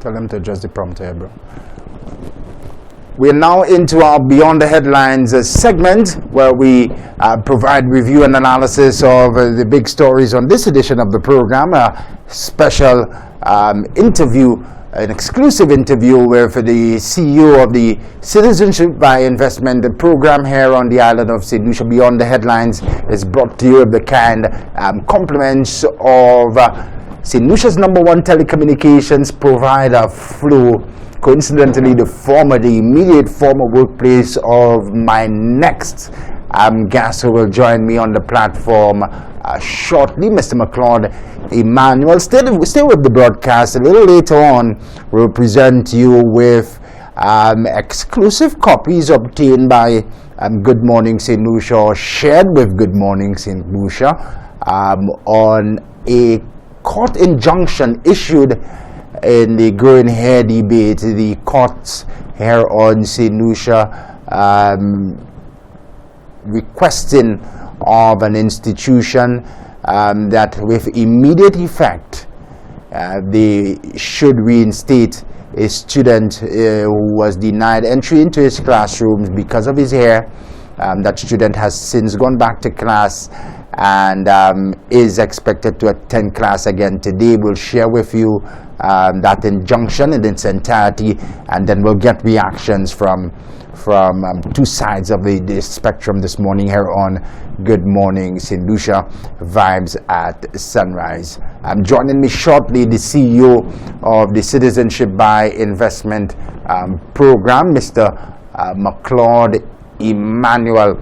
Tell them to adjust the prompter here, bro. We're now into our Beyond the Headlines segment, where we provide review and analysis of the big stories on this edition of the program. A special interview, an exclusive interview with the CEO of the Citizenship by Investment program here on the island of St. Lucia. Beyond the Headlines is brought to you with the kind compliments of St. Lucia's #1 telecommunications provider, Flow. Coincidentally, the immediate former workplace of my next guest who will join me on the platform shortly, Mr. Claude Emmanuel. Stay with the broadcast. A little later on, we'll present you with exclusive copies obtained by Good Morning St. Lucia, or shared with Good Morning St. Lucia, on a court injunction issued in the growing hair debate. The courts here on St. Lucia requesting of an institution that with immediate effect they should reinstate a student who was denied entry into his classrooms because of his hair. That student has since gone back to class and is expected to attend class again today. We'll share with you that injunction in its entirety, and then we'll get reactions from two sides of the spectrum this morning here on Good Morning St. Lucia, Vibes at Sunrise. Joining me shortly, the CEO of the Citizenship by Investment program, Mr. Claude Emmanuel.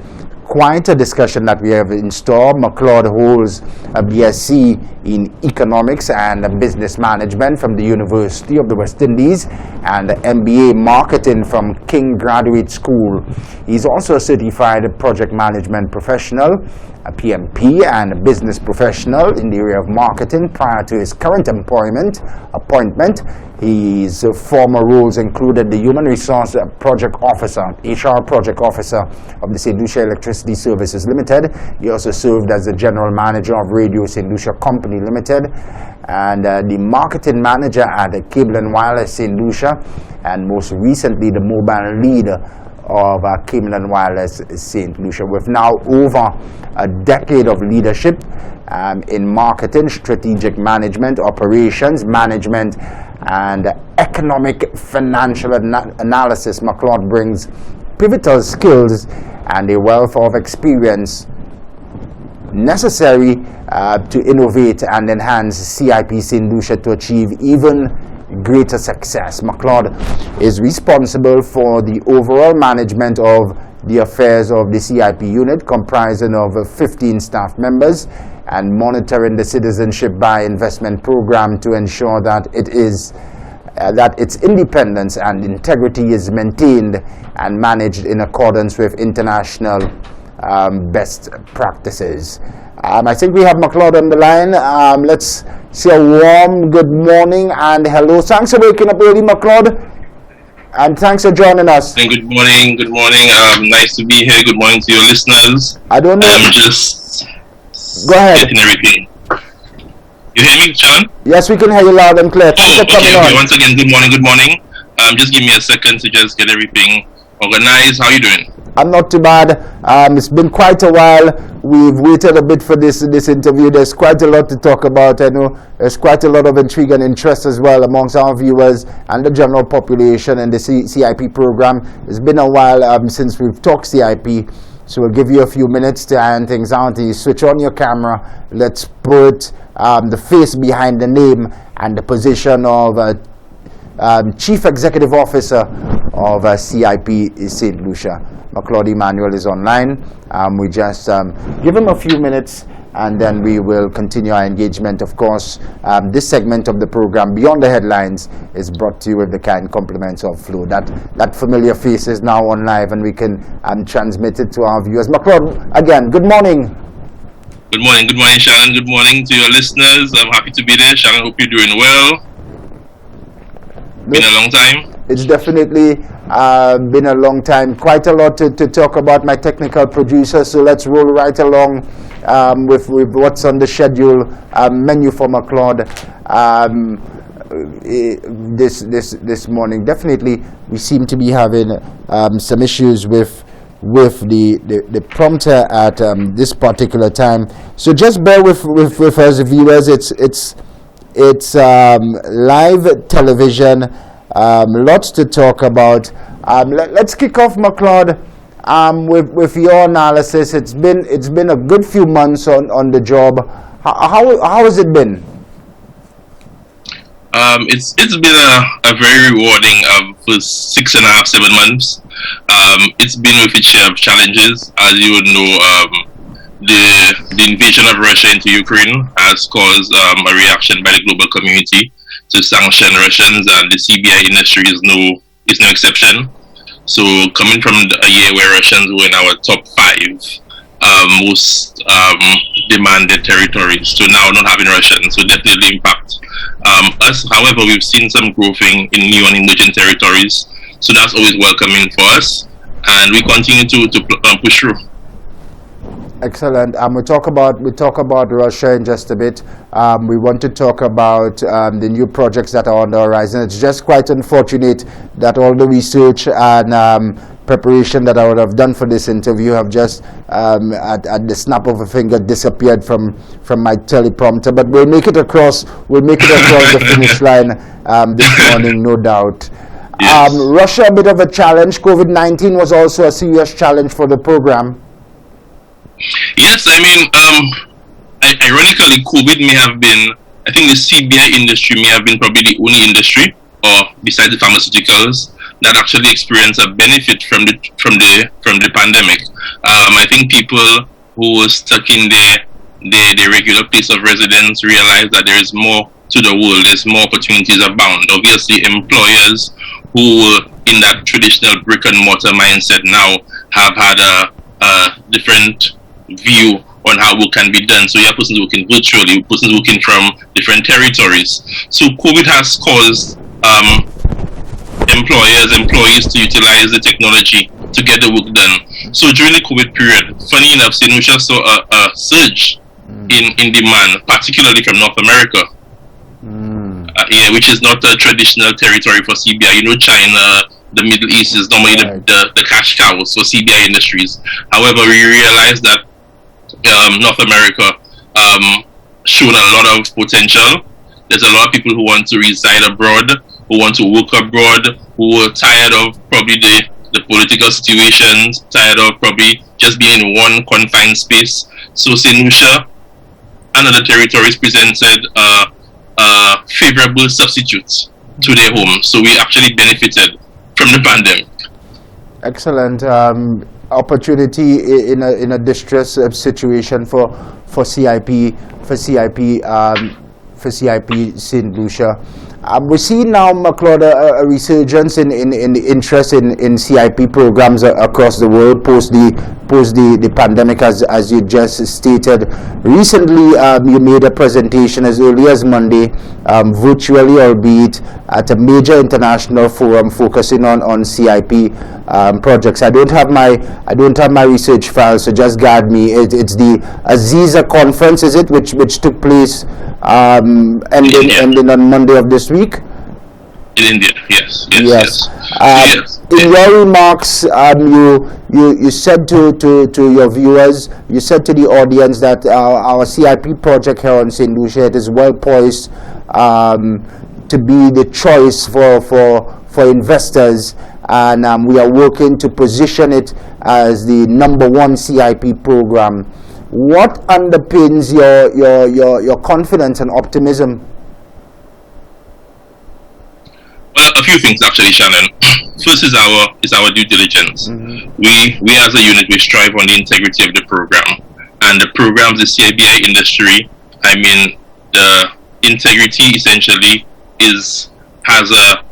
Quite a discussion that we have in store. Claude holds a BSc in Economics and Business Management from the University of the West Indies and MBA Marketing from King Graduate School. He's also a certified project management professional, a PMP, and a business professional in the area of marketing. Prior to his current appointment, his former roles included the Human Resource Project Officer, HR Project Officer of the St.Lucia Electricity Services Ltd. He also served as the General Manager of Radio St.Lucia Company Ltd. and the Marketing Manager at Cable and Wireless St. Lucia, and most recently the Mobile Leader of Cable and Wireless St. Lucia, with now over a decade of leadership in marketing, strategic management, operations management, and economic financial analysis. Claude brings pivotal skills and a wealth of experience necessary to innovate and enhance CIP St. Lucia to achieve even greater success. Claude is responsible for the overall management of the affairs of the CIP unit, comprising of 15 staff members, and monitoring the Citizenship by Investment program to ensure that its independence and integrity is maintained and managed in accordance with international best practices. I think we have Claude on the line. Let's say a warm good morning and hello. Thanks for waking up early, Claude, and thanks for joining us. Good morning. Nice to be here. Good morning to your listeners. I don't know. Just go ahead. Getting everything. You hear me, Sean? Yes, we can hear you loud and clear. Thanks for coming on. Once again, good morning. Just give me a second to just get everything organized. How are you doing? I'm not too bad. It's been quite a while. We've waited a bit for this interview. There's quite a lot to talk about. I know there's quite a lot of intrigue and interest as well amongst our viewers and the general population in the CIP program. It's been a while since we've talked CIP, so we'll give you a few minutes to iron things out. You switch on your camera. Let's put the face behind the name and the position of Chief Executive Officer of CIP St. Lucia. Claude Emmanuel is online. We just give him a few minutes and then we will continue our engagement. Of course, this segment of the program, Beyond the Headlines, is brought to you with the kind compliments of Flow. That familiar face is now on live and we can transmit it to our viewers. Claude, again, good morning. Good morning, Sharon. Good morning to your listeners. I'm happy to be there. Sharon, hope you're doing well. Been a long time. It's definitely been a long time. Quite a lot to talk about, my technical producer. So let's roll right along with what's on the schedule menu for Claude. this morning. Definitely, we seem to be having some issues with the prompter at this particular time. So just bear with us, viewers. It's live television. Lots to talk about. Let's kick off, McCloud, with your analysis. It's been a good few months on the job. How has it been? It's been a very rewarding first 6.5, 7 months. It's been with its share of challenges. As you would know, the invasion of Russia into Ukraine has caused a reaction by the global community to sanction Russians, and the CBI industry is no exception. So coming from a year where Russians were in our top 5 most demanded territories, to now not having Russians, so definitely impact us. However, we've seen some growth in new and emerging territories, so that's always welcoming for us, and we continue to push through. Excellent. We talk about Russia in just a bit. We want to talk about the new projects that are on the horizon. It's just quite unfortunate that all the research and preparation that I would have done for this interview have just at the snap of a finger disappeared from my teleprompter. But we'll make it across the finish line this morning, no doubt. Yes. Russia, a bit of a challenge. COVID-19 was also a serious challenge for the program. Yes, I mean, ironically, COVID may have been, I think the CBI industry may have been probably the only industry, or besides the pharmaceuticals, that actually experienced a benefit from the pandemic. I think people who were stuck in their regular place of residence realized that there is more to the world, there's more opportunities abound. Obviously, employers who were in that traditional brick and mortar mindset now have had a different view on how work can be done. So you have persons working virtually, persons working from different territories. So COVID has caused employees to utilize the technology to get the work done. So during the COVID period, funny enough, St.Lucia saw a surge in demand, particularly from North America. Which is not a traditional territory for CBI. You know, China, the Middle East is normally the cash cows for CBI industries. However, we realized that North America shown a lot of potential. There's a lot of people who want to reside abroad, who want to work abroad, who are tired of probably the political situations, tired of probably just being in one confined space. So St. Lucia and other territories presented favorable substitutes to their homes. So we actually benefited from the pandemic. Excellent. Opportunity in a distress situation for CIP St. Lucia. We see now, McCloud, a resurgence in the interest in CIP programs across the world post the pandemic, as you just stated. Recently, you made a presentation as early as Monday, virtually, albeit at a major international forum focusing on CIP projects. I don't have my research file, so just guard me. It's the Aziza conference, is it, which took place ending on Monday of this week? In India, yes. In your remarks, you said to your viewers, you said to the audience that our CIP project here on St. Lucia, it is well poised to be the choice for investors, and we are working to position it as the #1 CIP program. What underpins your confidence and optimism? Well, a few things actually, Shannon. First is our due diligence. We as a unit, we strive on the integrity of the program, and the programs, the CIBI industry. I mean, the integrity essentially has a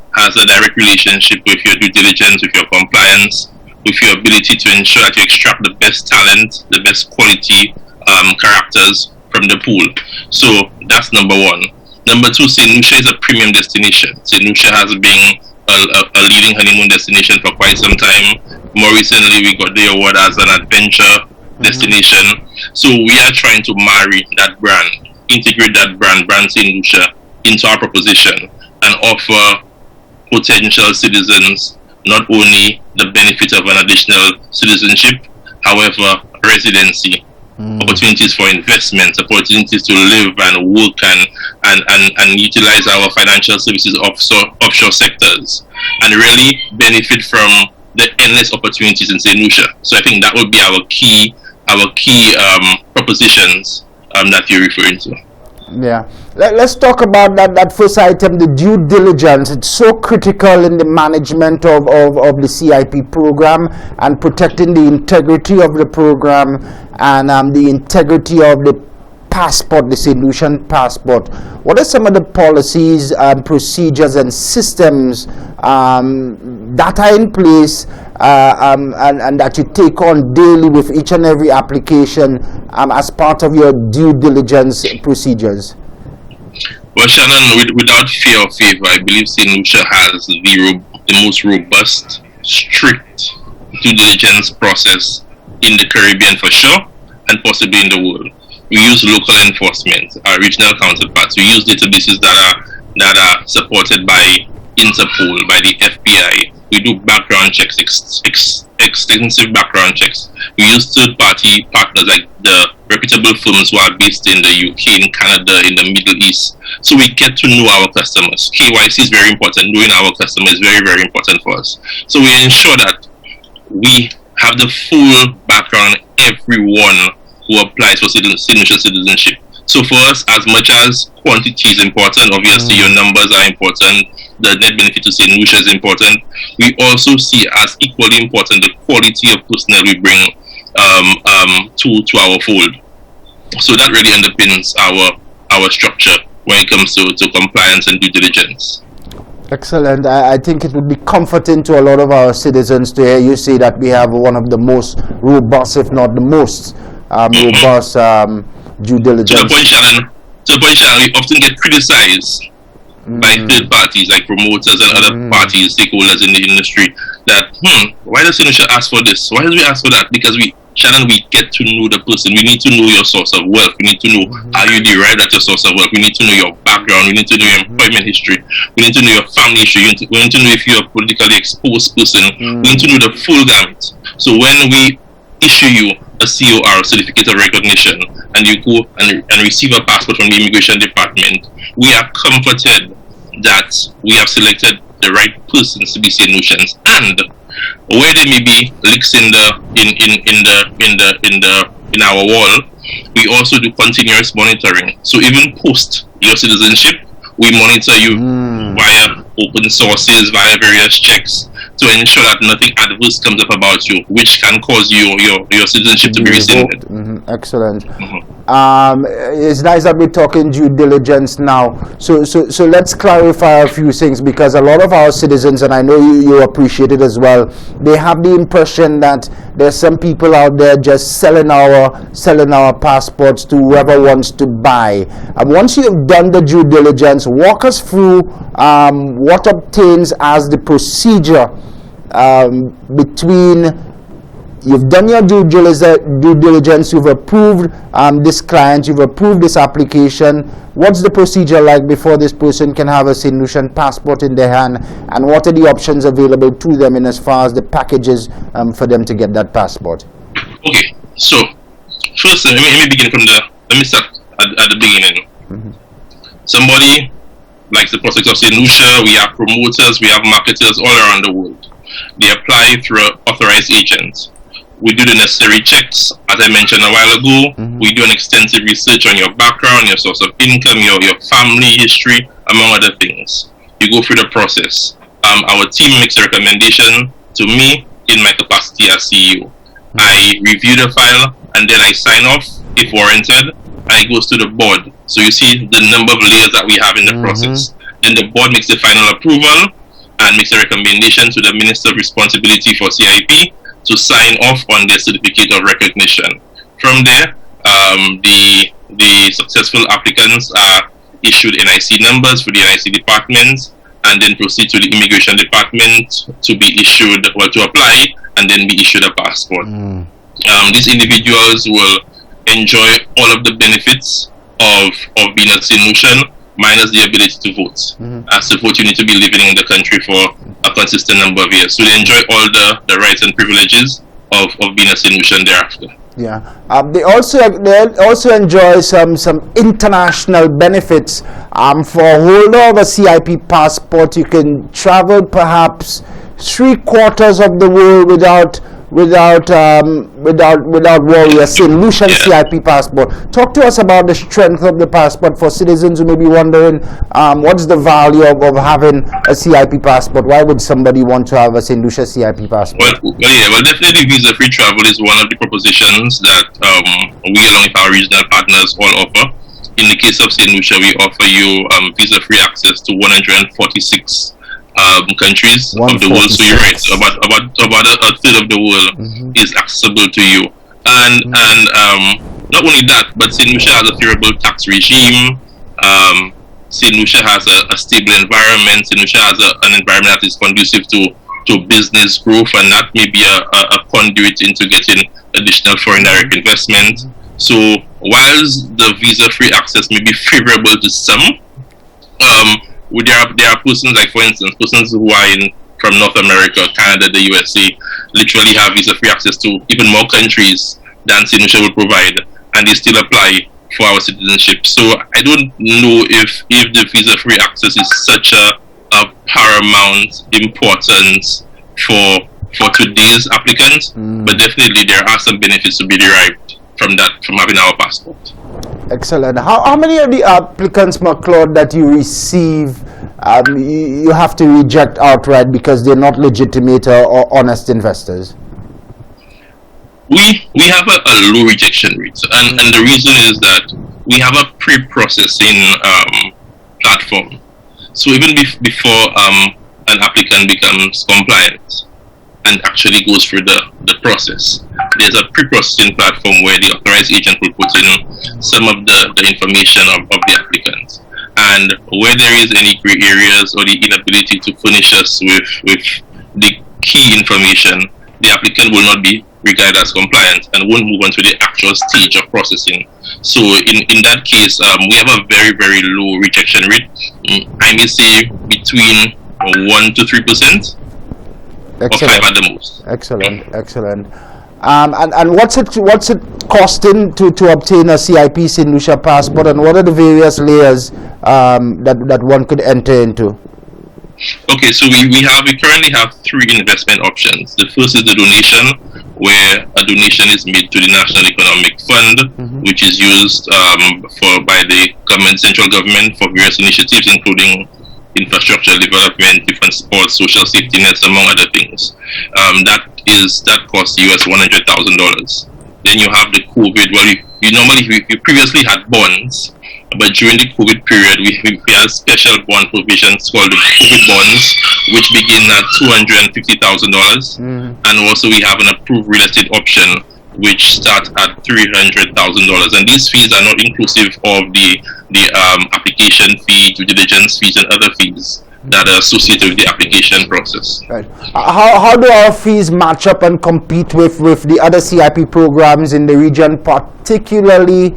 direct relationship with your due diligence, with your compliance, with your ability to ensure that you extract the best talent, the best quality characters from the pool. So that's #1. #2, St. Lucia is a premium destination. St. Lucia has been a leading honeymoon destination for quite some time. More recently, we got the award as an adventure destination. So we are trying to marry that brand, integrate that brand St. Lucia, into our proposition. and offer potential citizens not only the benefit of an additional citizenship, however, residency, opportunities for investment, opportunities to live and work and utilize our financial services offshore sectors, and really benefit from the endless opportunities in St. Lucia. So I think that would be our key propositions that you're referring to. Yeah, let's talk about that first item, the due diligence. It's so critical in the management of the CIP program and protecting the integrity of the program and the integrity of the passport, the St. Lucian passport. What are some of the policies, procedures and systems that are in place and that you take on daily with each and every application as part of your due diligence procedures? Well, Shannon, without fear or favor, I believe St. Lucia has the most robust, strict due diligence process in the Caribbean for sure, and possibly in the world. We use local enforcement, our regional counterparts. We use databases that are supported by Interpol, by the FBI. We do background checks, extensive background checks. We use third-party partners like the reputable firms who are based in the UK, in Canada, in the Middle East. So we get to know our customers. KYC is very important. Knowing our customers is very, very important for us. So we ensure that we have the full background on everyone who applies for St. Lucia citizenship. So for us, as much as quantity is important, obviously your numbers are important, the net benefit to St. Lucia is important, we also see as equally important the quality of personnel we bring to our fold. So that really underpins our structure when it comes to compliance and due diligence. Excellent. I think it would be comforting to a lot of our citizens to hear you say that we have one of the most robust, if not the most robust due diligence. To the point, Shannon, we often get criticized by third parties like promoters and other parties, stakeholders in the industry, that why does St. Lucia ask for this? Why do we ask for that? Because we get to know the person. We need to know your source of wealth. We need to know how you derived at your source of wealth. We need to know your background. We need to know your employment history. We need to know your family history. We need to know if you're a politically exposed person. We need to know the full gamut. So when we issue you a COR, certificate of recognition, and you go and receive a passport from the immigration department, we are comforted that we have selected the right persons to be St. Lucians, and where there may be leaks in our wall, we also do continuous monitoring. So even post your citizenship, we monitor you via open sources, via various checks, to ensure that nothing adverse comes up about you, which can cause your citizenship to be rescinded. Excellent. It's nice that we're talking due diligence now. So let's clarify a few things, because a lot of our citizens, and I know you appreciate it as well, they have the impression that there's some people out there just selling our passports to whoever wants to buy. And once you've done the due diligence, walk us through what obtains as the procedure between you've done your due diligence, you've approved this client, you've approved this application. What's the procedure like before this person can have a St. Lucian passport in their hand, and what are the options available to them in as far as the packages for them to get that passport? Okay, so first let me start at the beginning. Somebody like the prospect of St. Lucia, we have promoters, we have marketers all around the world. They apply through authorized agents. We do the necessary checks, as I mentioned a while ago. We do an extensive research on your background, your source of income, your family history, among other things. You go through the process. Our team makes a recommendation to me in my capacity as CEO. I review the file and then I sign off if warranted, and it goes to the board. So you see the number of layers that we have in the process. Then the board makes the final approval and makes a recommendation to the Minister of Responsibility for CIP to sign off on their certificate of recognition. From there, the successful applicants are issued NIC numbers for the NIC departments, and then proceed to the immigration department to be issued, well, to apply and then be issued a passport. These individuals will enjoy all of the benefits of being a St. Lucian, minus the ability to vote. As to vote, you need to be living in the country for a consistent number of years. So they enjoy all the rights and privileges of being a St. Lucian thereafter. Yeah, they also enjoy some international benefits. For a holder of a CIP passport, you can travel perhaps 3/4 of the world without worry. A St. Lucian CIP passport. Talk to us about the strength of the passport for citizens who may be wondering what's the value of having a CIP passport. Why would somebody want to have a St. Lucia CIP passport? Well, definitely visa-free travel is one of the propositions that we, along with our regional partners, all offer. In the case of St. Lucia, we offer you visa-free access to 146 countries of the world. So you're right, about a third of the world is accessible to you. And not only that, but St. Lucia has a favorable tax regime. St. Lucia has a stable environment. St. Lucia has an environment that is conducive to business growth, and that may be a conduit into getting additional foreign direct investment. So whilst the visa-free access may be favorable to some, there are persons, like for instance, persons who are from North America, Canada, the USA, literally have visa-free access to even more countries than St. Lucia will provide, and they still apply for our citizenship. So I don't know if the visa-free access is such a paramount importance for today's applicants, but definitely there are some benefits to be derived from having our passport. Excellent. How many of the applicants, Claude, that you receive you have to reject outright because they're not legitimate or honest investors? We have a low rejection rate, and the reason is that we have a pre-processing platform. So even before an applicant becomes compliant and actually goes through the process, there's a pre-processing platform where the authorized agent will put in some of the information of the applicant. And where there is any gray areas or the inability to furnish us with the key information, the applicant will not be regarded as compliant and won't move on to the actual stage of processing. So in that case, we have a very, very low rejection rate. I may say between 1 to 3%. Excellent. Or 5 at the most. Excellent, excellent. And what's it costing to obtain a CIP St. Lucia passport, and what are the various layers that one could enter into? Okay, so we currently have 3 investment options. The first is the donation, where a donation is made to the National Economic Fund, which is used by the central government for various initiatives, including infrastructure development, different sports, social safety nets, among other things. That costs US $100,000. Then you have the COVID. Well, you previously had bonds, but during the COVID period, we had special bond provisions called the COVID bonds, which begin at $250,000, and also we have an approved real estate option, which starts at $300,000. And these fees are not inclusive of the application fee, due diligence fees, and other fees that are associated with the application process. Right. How do our fees match up and compete with the other CIP programs in the region, particularly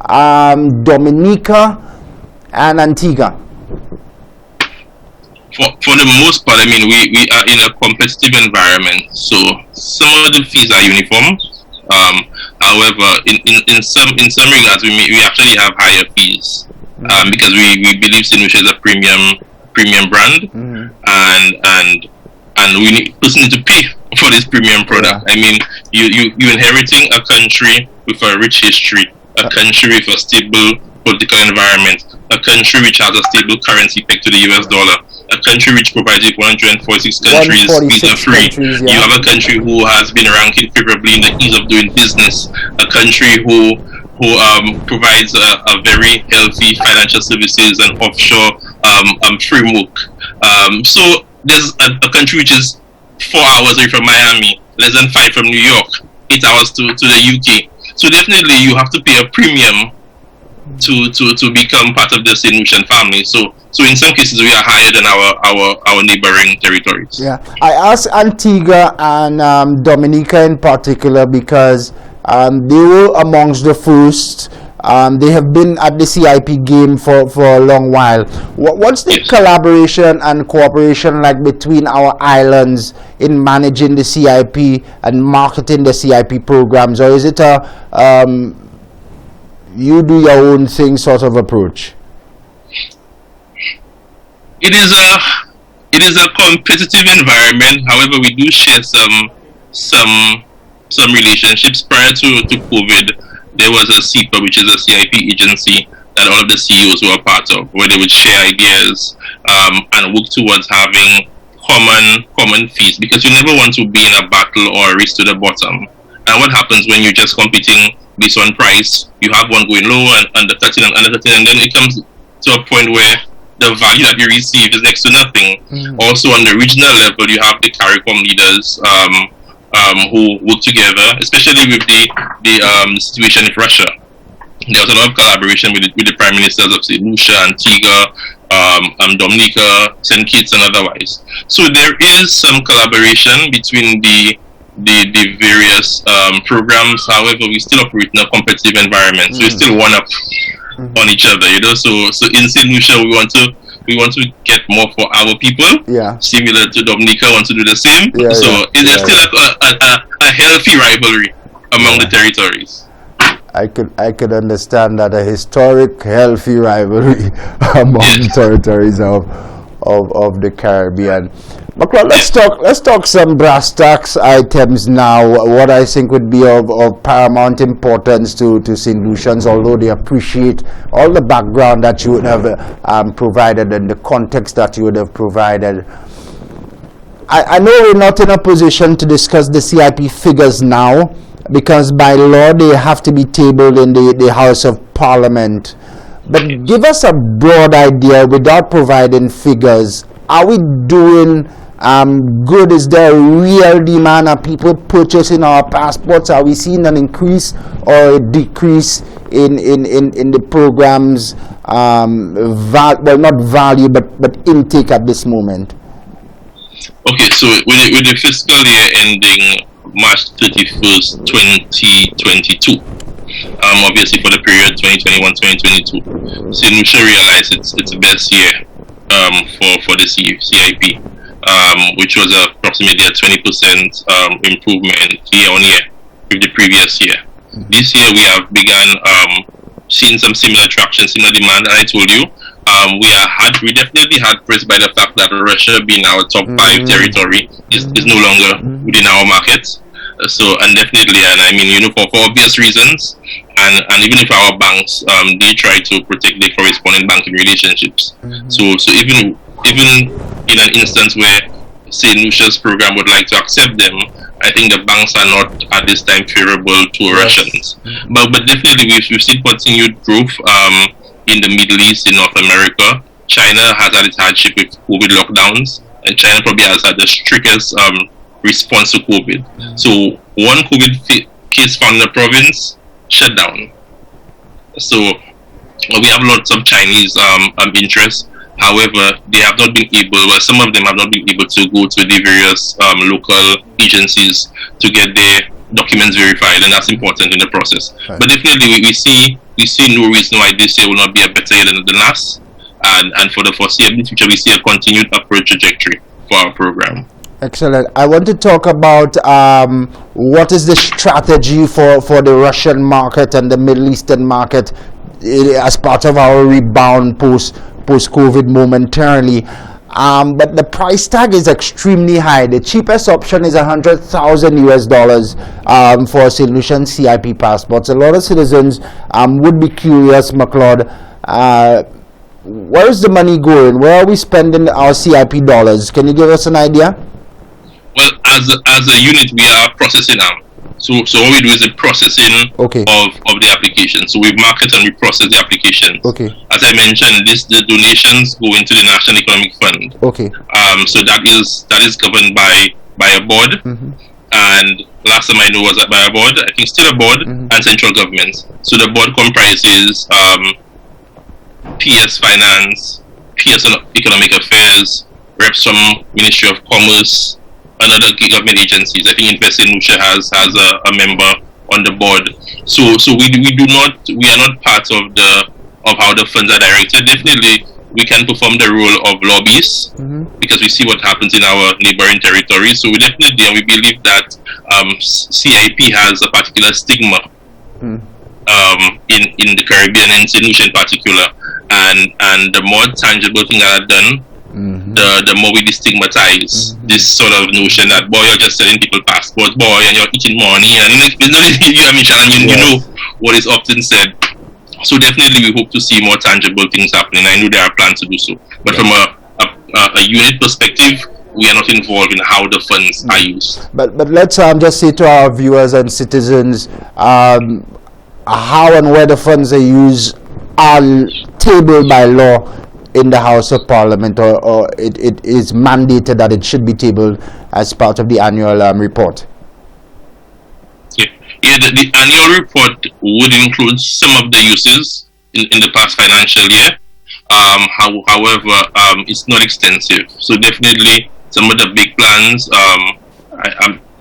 Dominica and Antigua? For the most part, I mean, we are in a competitive environment, so some of the fees are uniform. However, in some regards, we actually have higher fees because we believe St. Lucia is a premium brand, and we personally need to pay for this premium product. I mean, you inheriting a country with a rich history, a country with a stable political environment, a country which has a stable currency pegged to the US dollar, a country which provides 146 countries visa-free. You have a country who has been ranking favorably in the ease of doing business, a country who provides a very healthy financial services and offshore framework. So there's a country which is 4 hours away from Miami, less than 5 from New York, 8 hours to the UK. So definitely you have to pay a premium to become part of the St. Lucian family. So in some cases we are higher than our neighboring territories. Yeah, I asked Antigua and Dominica in particular because they were amongst the first They have been at the CIP game for a long while. What's the collaboration and cooperation like between our islands in managing the CIP and marketing the CIP programs, or is it a you do your own thing sort of approach? It is a competitive environment. However, we do share some relationships. Prior to COVID, there was a CIP, which is a CIP agency that all of the CEOs were a part of, where they would share ideas and work towards having common fees, because you never want to be in a battle or a race to the bottom. And what happens when you're just competing based on price? You have one going low and undercutting and undercutting, and then it comes to a point where the value that you receive is next to nothing. Also, on the regional level, you have the CARICOM leaders who work together, especially with the situation in Russia. There was a lot of collaboration with the prime ministers of St.Lucia, Antigua, Dominica, St. Kitts, and otherwise. So there is some collaboration between the various programs. However, we still operate in a competitive environment, so we still one up on each other, you know. So in St. Lucia, we want to get more for our people. Yeah. Similar to Dominica, want to do the same. Yeah, so it's still a healthy rivalry among the territories. I could understand that, a historic, healthy rivalry among the territories of the Caribbean. But let's talk some brass tacks items now. What I think would be of paramount importance to St. Lucians, although they appreciate all the background that you would have provided and the context that you would have provided. I know we're not in a position to discuss the CIP figures now, because by law they have to be tabled in the House of Parliament. But give us a broad idea without providing figures. Are we doing good? Is there a real demand? Are people purchasing our passports? Are we seeing an increase or a decrease in the programs, well, not value, but intake at this moment? Okay, so with the fiscal year ending March 31st, 2022, obviously for the period 2021-2022, St. Lucia realized its best year for the CIP, which was approximately a 20% improvement year on year with the previous year. This year we have begun seeing some similar traction, similar demand, and I told you we definitely had pressed by the fact that Russia, being our top 5 territory, is no longer within our market. So, and definitely, and I mean, you know, for obvious reasons, and even if our banks, they try to protect their corresponding banking relationships. So even in an instance where St. Lucia's program would like to accept them, I think the banks are not at this time favorable to Russians. But definitely we've seen continued growth in the Middle East, in North America. China has had its hardship with COVID lockdowns, and China probably has had the strictest response to COVID. So one COVID case found in the province, shut down. So we have lots of Chinese interest. However, they have not been able, well, some of them have not been able to go to the various local agencies to get their documents verified, and that's important in the process. Right. But definitely we see no reason why this year will not be a better year than the last, and for the foreseeable future we see a continued upward trajectory for our program. Excellent. I want to talk about what is the strategy for the Russian market and the Middle Eastern market as part of our rebound post-COVID momentarily. But the price tag is extremely high. The cheapest option is $100,000 for St. Lucian CIP passports. A lot of citizens would be curious, McLeod, where is the money going? Where are we spending our CIP dollars? Can you give us an idea? Well, as a unit, we are processing them. So what we do is the processing of the application. So we market and we process the applications. Okay. As I mentioned, the donations go into the National Economic Fund. Okay. So that is governed by a board. And last time I know was by a board. I think still a board and central government. So the board comprises PS Finance, PS Economic Affairs, reps from Ministry of Commerce, and other government agencies. I think St. Lucia has a member on the board. So we are not part of how the funds are directed. Definitely, we can perform the role of lobbyists because we see what happens in our neighboring territories. So we definitely, and we believe that CIP has a particular stigma in the Caribbean and St.Lucia in particular, and the more tangible things that are done, the more we destigmatize this sort of notion that, boy, you're just selling people passports, boy, and you're eating money, and you know what is often said. So definitely we hope to see more tangible things happening. I know there are plans to do so, but from a unit perspective, we are not involved in how the funds are used. But let's just say to our viewers and citizens, how and where the funds are used are tabled by law in the House of Parliament, or it is mandated that it should be tabled as part of the annual report? Yeah, the annual report would include some of the uses in the past financial year. However, it's not extensive. So definitely some of the big plans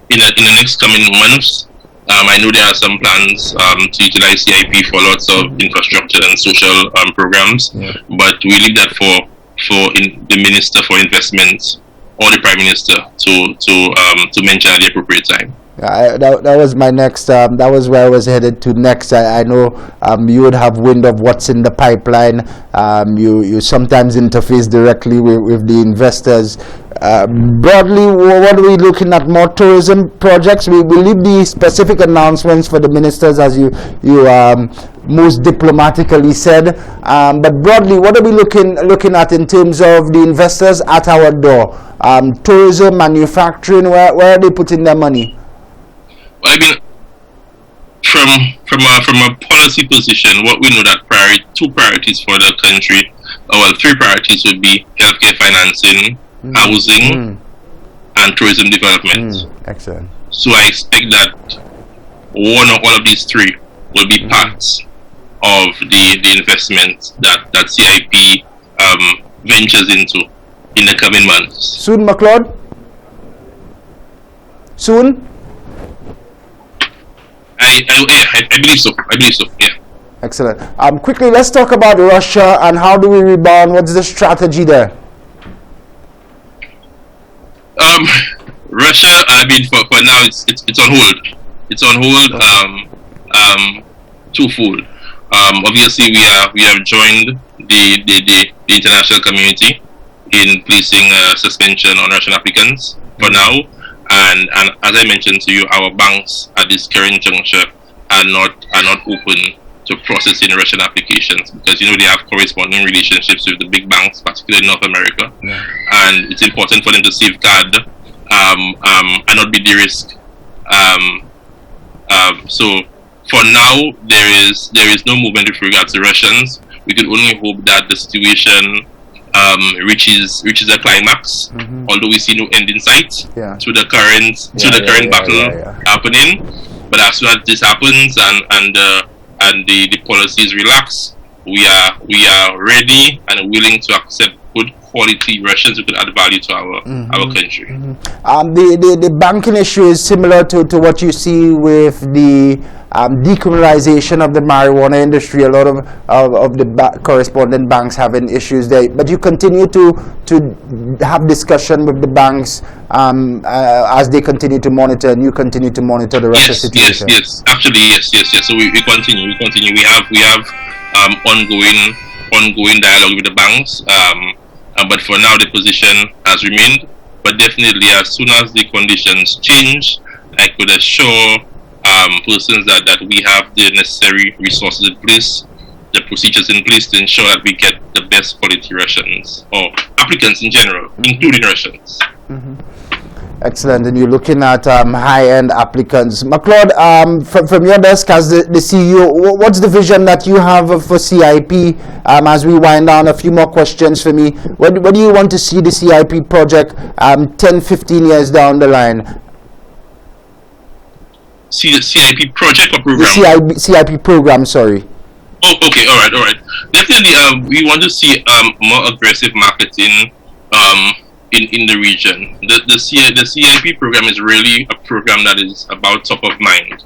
in the next coming months. I know there are some plans to utilize CIP for lots of infrastructure and social programs, but we leave that for the Minister for Investments or the Prime Minister to mention at the appropriate time. That was my next. That was where I was headed to next. I know you would have wind of what's in the pipeline. You sometimes interface directly with the investors. Broadly, what are we looking at? More tourism projects? We will leave the specific announcements for the ministers, as you most diplomatically said. But broadly, what are we looking at in terms of the investors at our door? Tourism, manufacturing. Where are they putting their money? I mean, from a policy position, what we know that two priorities for the country, three priorities would be healthcare financing, housing, and tourism development. Excellent. So I expect that one or all of these three will be parts of the investment that CIP ventures into in the coming months. Soon, McLeod? Soon? I believe so. Yeah. Excellent. Quickly, let's talk about Russia and how do we rebound? What's the strategy there? Russia. I mean, for now, it's on hold. It's on hold. Twofold. Obviously, we have joined the international community in placing a suspension on Russian applicants for now. And as I mentioned to you, our banks at this current juncture are not open to processing Russian applications because they have corresponding relationships with the big banks, particularly in North America, and it's important for them to safeguard and not be de-risk. So for now, there is no movement with regards to Russians. We can only hope that the situation reaches a climax, although we see no end in sight to the current battle happening. But as soon as this happens and the policies relax, we are ready and willing to accept good quality Russians who could add value to our country. The banking issue is similar to what you see with the decriminalization of the marijuana industry. A lot of the correspondent banks having issues there, but you continue to have discussion with the banks as they continue to monitor, and you continue to monitor the Russia situation. Yes. Actually, yes. So we continue. We have ongoing dialogue with the banks. But for now, the position has remained. But definitely, as soon as the conditions change, I could assure persons that we have the necessary resources in place, the procedures in place to ensure that we get the best quality Russians or applicants in general, including Russians. Excellent. And you're looking at high-end applicants. McLeod, from your desk as the CEO, what's the vision that you have for CIP as we wind down? A few more questions for me. Where do you want to see the CIP project 10, 15 years down the line? See the CIP project or program? The CIP program, sorry. Oh, okay. All right. Definitely, we want to see more aggressive marketing in the region. The CIP program is really a program that is about top of mind.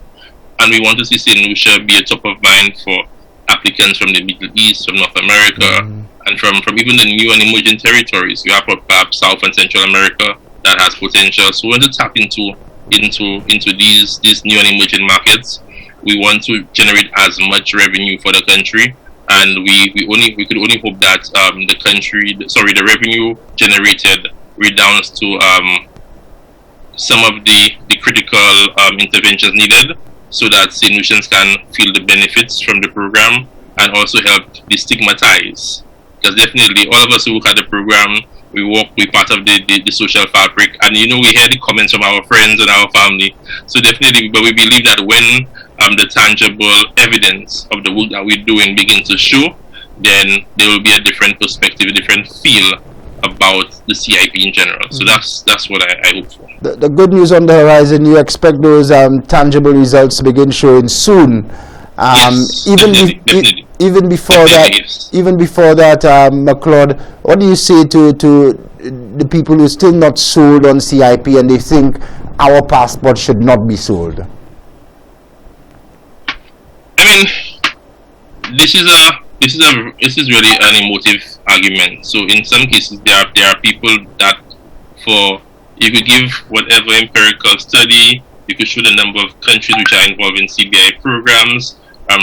and we want to see St. Lucia be a top of mind for applicants from the Middle East, from North America, and from even the new and emerging territories. You have perhaps South and Central America that has potential. So we want to tap into these new and emerging markets. We want to generate as much revenue for the country, and we could only hope that the revenue generated redounds to some of the critical interventions needed, so that St. Lucians can feel the benefits from the program and also help destigmatize. Because definitely all of us who look at the program, we're part of the social fabric, and we hear the comments from our friends and our family. So definitely, but we believe that when the tangible evidence of the work that we're doing begins to show, then there will be a different perspective, a different feel about the CIP in general. So that's what I hope for. The good news on the horizon, you expect those tangible results to begin showing soon. Yes, definitely. Even before that, McClaude, what do you say to the people who are still not sold on CIP and they think our passport should not be sold? I mean, this is really an emotive argument. So in some cases, there are people that, you could give whatever empirical study, you could show the number of countries which are involved in CBI programs,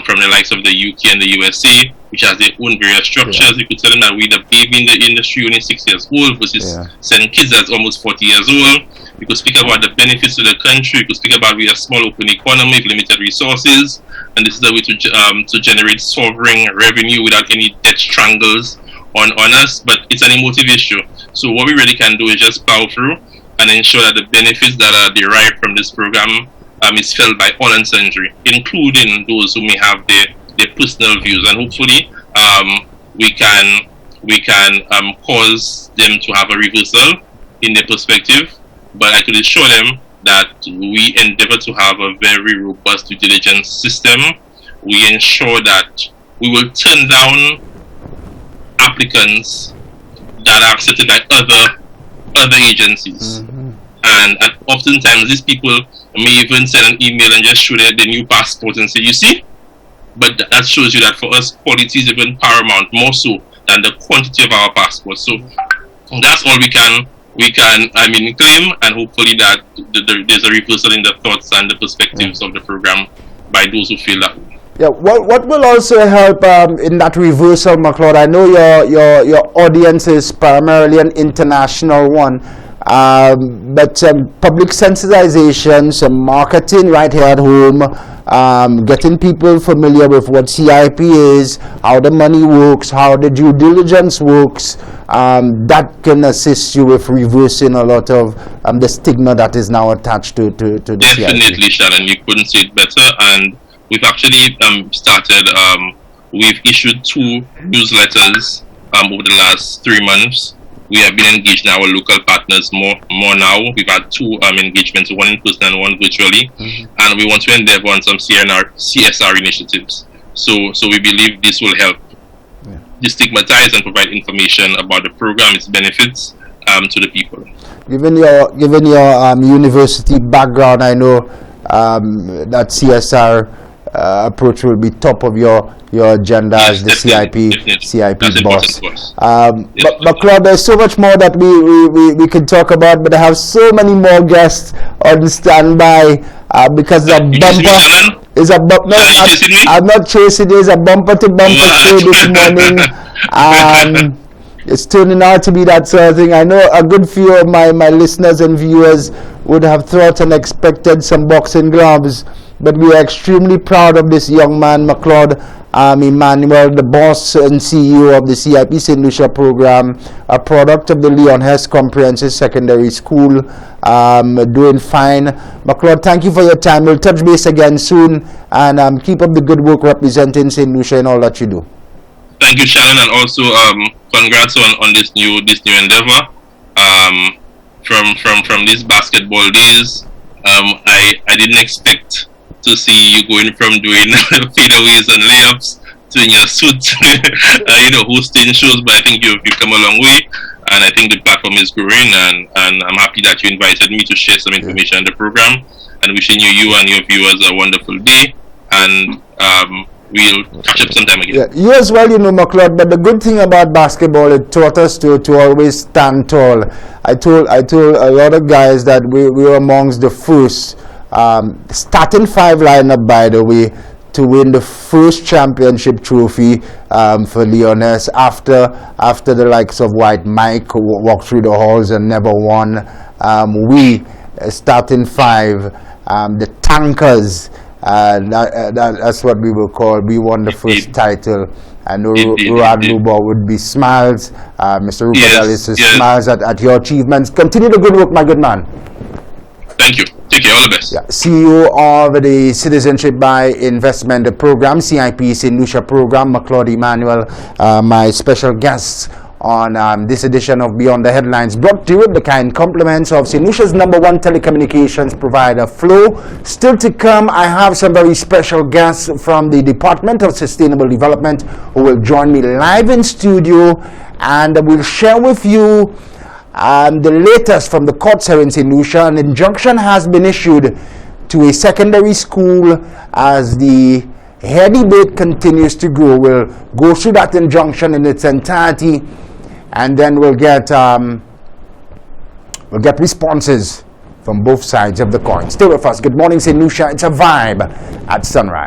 from the likes of the UK and the USA, which has their own various structures. You could tell them that we're the baby in the industry, only 6 years old, versus sending kids that's almost 40 years old. You could speak about the benefits to the country. You could speak about we're a small open economy with limited resources, and this is a way to generate sovereign revenue without any debt strangles on us. But it's an emotive issue. So what we really can do is just plow through and ensure that the benefits that are derived from this program is felt by all and sundry, including those who may have their personal views, and hopefully we can cause them to have a reversal in their perspective. But I could assure them that we endeavor to have a very robust due diligence system. We ensure that we will turn down applicants that are accepted by other agencies. And oftentimes these people may even send an email and just show their new passport and say, you see? But that shows you that for us, quality is even paramount, more so than the quantity of our passports. So that's all we can claim, and hopefully that there's a reversal in the thoughts and the perspectives of the program by those who feel that way. Yeah, what will also help in that reversal, McClaude? I know your audience is primarily an international one. But public sensitization, some marketing right here at home, getting people familiar with what CIP is, how the money works, how the due diligence works, that can assist you with reversing a lot of the stigma that is now attached to the CIP. Definitely, Shannon, you couldn't say it better. And we've actually we've issued 2 newsletters over the last 3 months. We have been engaged in our local partners more now. We've had 2 engagements, one in person and one virtually, and we want to endeavor on some CSR initiatives. So we believe this will help destigmatize and provide information about the program, its benefits to the people. Given your university background, I know that CSR approach will be top of your agenda as the CIP's boss. But Claude, there's so much more that we can talk about, but I have so many more guests on standby because the bumper is a bumper. No, I'm not chasing. There's a bumper to bumper show this morning. It's turning out to be that sort of thing. I know a good few of my listeners and viewers would have thought and expected some boxing gloves, but we are extremely proud of this young man, McClaude Emmanuel, the boss and CEO of the CIP St. Lucia program, a product of the Leon Hess Comprehensive Secondary School, doing fine. McClaude, thank you for your time. We'll touch base again soon, and keep up the good work representing St. Lucia and all that you do. Thank you, Shannon, and also congrats on this new endeavor. From these basketball days, I didn't expect to see you going from doing fadeaways and layups to in your suit, hosting shows. But I think you've come a long way. and I think the platform is growing, and I'm happy that you invited me to share some information on the program, and wishing you and your viewers a wonderful day, and we'll catch up sometime again. Yeah, you as well, McLeod, but the good thing about basketball, it taught us to always stand tall. I told a lot of guys that we were amongst the first starting 5 lineup, by the way, to win the first championship trophy for Leones after the likes of White Mike walked through the halls and never won. We starting 5, the tankers, that's what we will call. We won the first title. I know Rad Luba would be smiles. Mr. Rupert Ellis is smiles at your achievements. Continue the good work, my good man. Thank you. Take care. All the best. Yeah. CEO of the Citizenship by Investment Program, CIP St. Lucia Program, Claude Emmanuel, my special guests on this edition of Beyond the Headlines, brought to you with the kind compliments of St. Lucia's #1 telecommunications provider, Flow. Still to come, I have some very special guests from the Department of Sustainable Development who will join me live in studio, and will share with you the latest from the courts here in St. Lucia. An injunction has been issued to a secondary school as the hair debate continues to grow. We'll go through that injunction in its entirety, and then we'll get responses from both sides of the coin. Stay with us. Good morning, St. Lucia. It's a vibe at sunrise.